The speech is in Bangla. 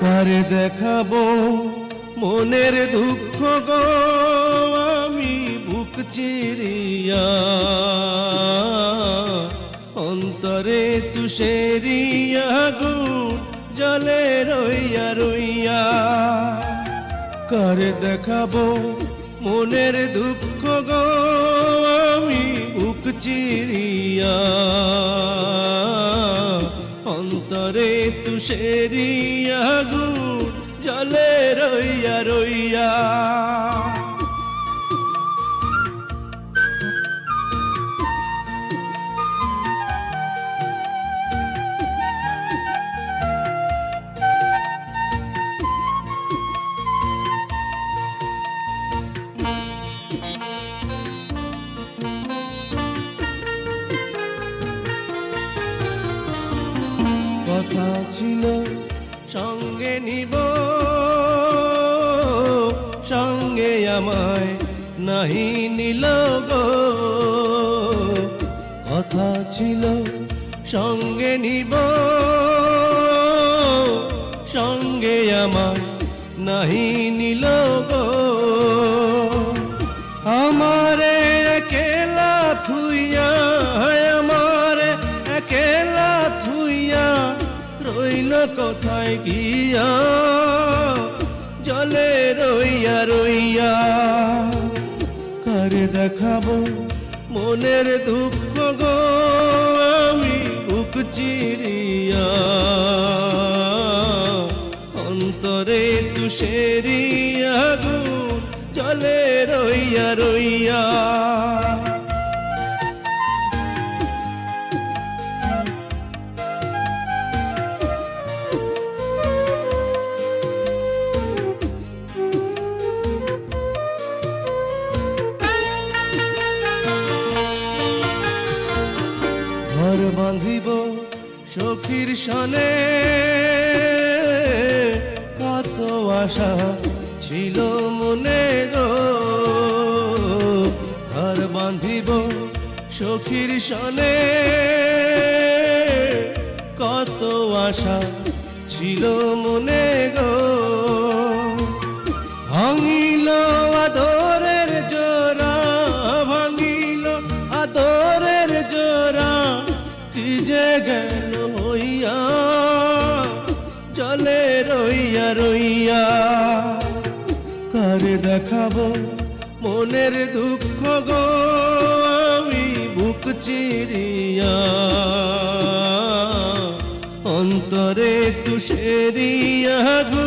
কারে দেখাবো মনের দুঃখ গো আমি বুক চিরিয়া, অন্তরে তুষেরিয়া আগুন জলে রইয়া রইয়া। কারে দেখাবো মনের দুঃখ গো আমি বুক চিরিয়া, অন্তরে তুষেরিয়া আগুন জলে রইয়া রইয়া। কথা ছিল সঙ্গে নিব, সঙ্গে আমায় নাহি নিল গো। কথা ছিল সঙ্গে নিব, সঙ্গে আমায় নাহি নিল গো। আমারে একলা থুইয়া, আমারে একলা থুইয়া রইল কোথায় গিয়া, জলে রইয়া রইয়া। কারে দেখাবো মনের দুঃখ গো আমি বুক চিরিয়া, অন্তরে তুষেরিয়া আগুন জলে রইয়া রইয়া। ঘর বাঁধিব সখীর সনে, কত আশা ছিল মনে গো। ঘর বাঁধিব সখীর সনে, কত আশা ছিল মনে গো। ভাঙিল আদরের জোড়া, ভাঙিল আদরের জোড়া, কি যে গেল হইয়া, জলে রইয়া রইয়া। কারে দেখাবো মনের দুঃখ গো আমি বুক চিরিয়া, অন্তরে তুষেরিয়া আগুন